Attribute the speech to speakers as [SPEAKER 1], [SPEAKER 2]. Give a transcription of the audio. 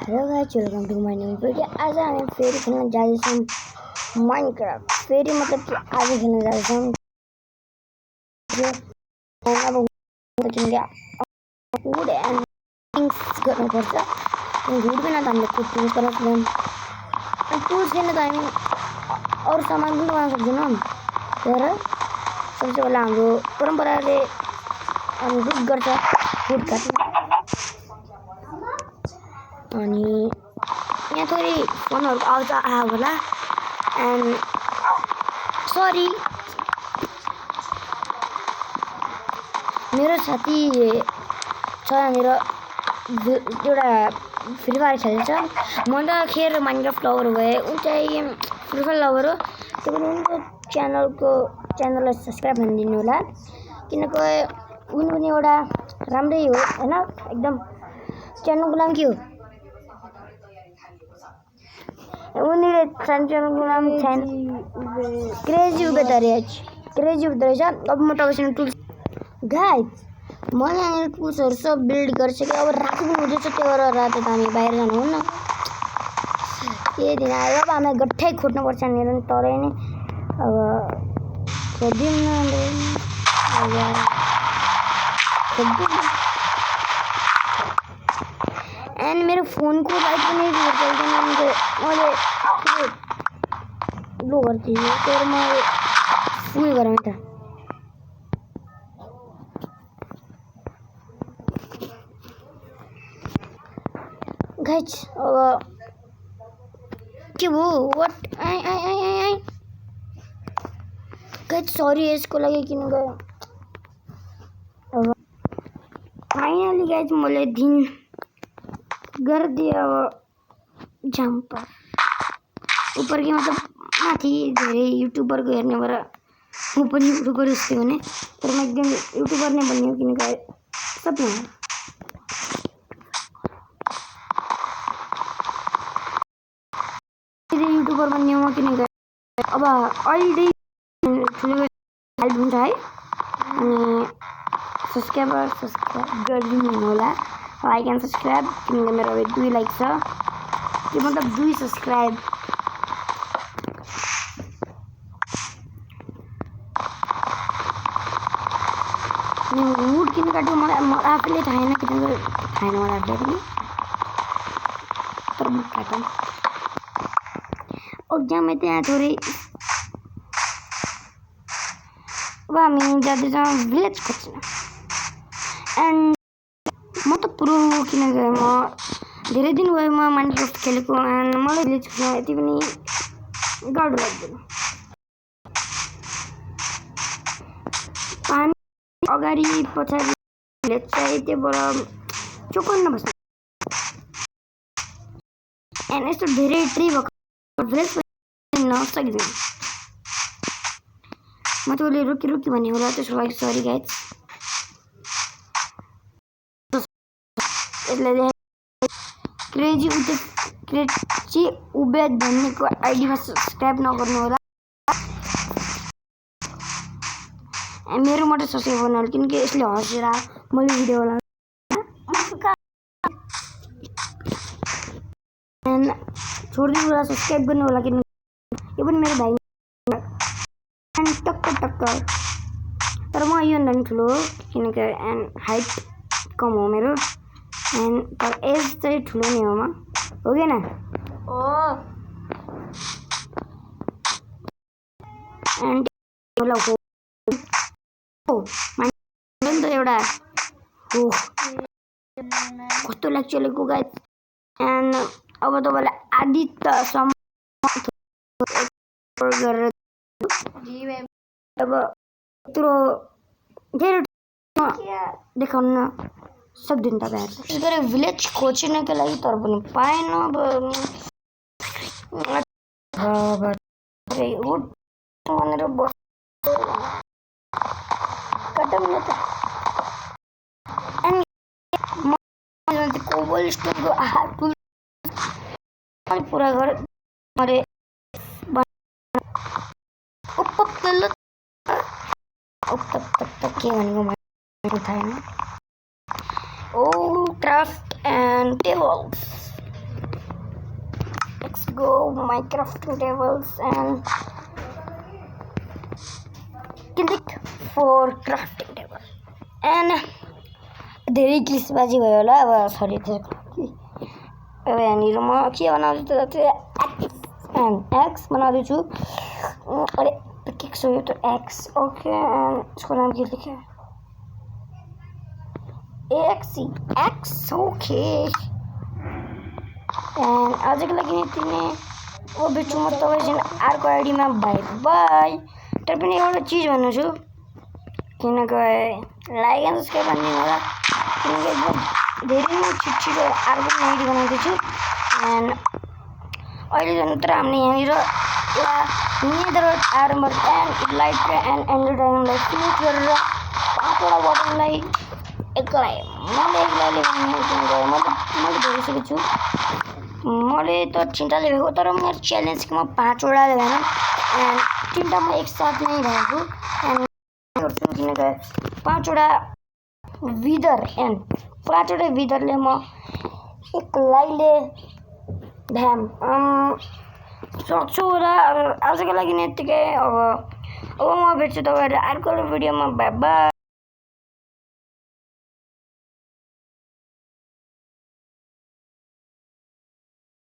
[SPEAKER 1] Hello guys, welcome to my new video. आज हम फेरी खेलने जा रहे हैं माइनक्राफ्ट। फेरी मतलब कि आज खेलने जा रहे हैं जो अब चलेगा फूड एंड थिंग्स करना पड़ता है। झूठ भी ना था हम लोग कुछ यूज करना चाहिए टूल्स देने तो हमें और सामान भी बना सकते ना हम। तर सबसे पहले हाम्रो परंपरा से हम रुक गर्छ फूड काट्ने अनि यहाँ थोरै फोनहरुको आवाज आयो होला एन्ड सरी। मेरो साथी छ यहाँनिर एउटा फ्री फायर खेल्छ। म त खेर माइनक्राफ्ट लभर भए, ऊ चाहिँ फ्री फायर लभर हो। त्यो पनि उनको च्यानललाई सब्स्क्राइब गरिदिनु होला, किनकि उनी पनि एउटा राम्रै हो हैन। एकदम च्यानलको नाम के हो? उनीले च्यानलको नाम क्रेजी उबे रहेछ। अब म तपाईसँग टुल्स गाइस, मैले यहाँ टुल्सहरु सब बिल्ड गरिसकेँ। अब राति पनि हुँदैछ, त्यो भएर राति त हामी बाहिर जानु हुन्न। के दिन आयो, अब हामी गट्ठै खोज्नुपर्छ यहाँनिर तरै नै। अब खोज्दिन एन्ड मेरो फोनको लाइट पनि चल्दैन। मैले लो गरिदिएँ तर म उयो गरौँ त गाइस। अब के भयो व्हाट आई गाइस, सरी यसको लागि किनकि अब फाइनली गाइस मैले दिन गरिदिएँ। अब जम्प ऊपर के मतलब माथि धेरै युट्युबरको हेर्ने भएर म पनि युट्युबर जस्तै हुने, तर म एकदम युट्युबर नै बन्ने हो किनकि सबै युट्युबर बन्ने हो किनकि अब अहिले ठुलो हेल्प हुन्छ है। अनि सब्सक्राइब गरिदिनु होला, लाइक एन्ड सब्सक्राइब, किनकि मेरो अब 2 लाइक छ। त्यो मतलब 2 सब्सक्राइब। मुड किन काट्यो मलाई आफैले थाहा छैन, किनकि थाहा छैन मलाई आफैले पनि, तर मुड काटौँ। अब त्यहाँ थोरै अब हामी जाँदैछौँ भिलेज खोज्न। एन्ड म त प्रो हो किनकि म धेरै दिन भयो म माइनक्राफ्ट खेलेको। एन्ड मलाई भिलेज खोज्न यति पनि गाह्रो लाग्दैन। पानी अगाडि पछाडि भिलेज चाहिँ त्यहाँबाट चोकन्न बस्नु। एन्ड यस्तो धेरै ट्री भएको भिलेज नसकिँदैन। म तपाईँले रोकी भन्ने होला, त्यसको लागि सरी गाइस। यसलाई क्रेजी उबेद भन्नेको आइडीमा सब्सक्राइब नगर्नु होला। मेरो मात्रै सब्सक्राइब गर्नु होला, किनकि यसले हँसेर मैले भिडियो बनाउँछु। एन्ड छोडिदिनु होला, सब्सक्राइब गर्नु होला, किनकि यो पनि मेरो भाइ एन्ड टक्क तर म योभन्दा पनि ठुलो हो किनकि एन्ड हाइट कम हो मेरो। एन्ड तर एज चाहिँ ठुलो नै हो म, हो कि न? एन्ड त एउटा हो कस्तो लाग्छ चलेको गाइस। एन्ड अब तपाईँलाई आदित्यसम्म गरेर अब यत्रो धेरै देखाउन सक्दैन तपाईँहरू। विशेष गरी भिलेज खोज्नका लागि तर पनि पाएन। भनेर कटम त एन्ड कोबल स्टोनको पुरा घर मरे के भनेको मलाई थाहा छैन। ओ craft and tables let's go my crafting tables and click for crafting table and धेरै क्लिसबाजी भयो होला अब सरी अब यहाँनिर म के बनाउँछु त एक्स बनाउँदैछु अरे के सो यो त एक्स ओके यसको नाम के लेखेँ एक्स ओके आजको लागि यति नै ओ भेट्छु म तपाईँसँग अर्को आइडीमा बाई बाई तर पनि एउटा चिज भन्नु छु किनकि लाइक एन्ड सब्सक्राइब भन्ने होला किनकि एकदम धेरै नै छिटो अर्को आइडी बनाउँदैछु एन्ड अहिले झन् तर हामीले यहाँनिर एउटा nether armor and light and android ड्रागनलाई क्लिक गरेर 5वटा बटनलाई मैले भइसकेको छु मैले त 3टा लेखेको तर मेरो च्यालेन्जमा 5वटा भएन एन्ड 3टा म एकसाथ नै राखेको एन्ड गर्छु किनकि 5वटा विदर एन्ड 5वटा विदरले म एक्लैले ध्यान सक्छु र आजको लागि यतिकै अब म भेट्छु तपाईँहरू अर्को भिडियोमा बाई बाई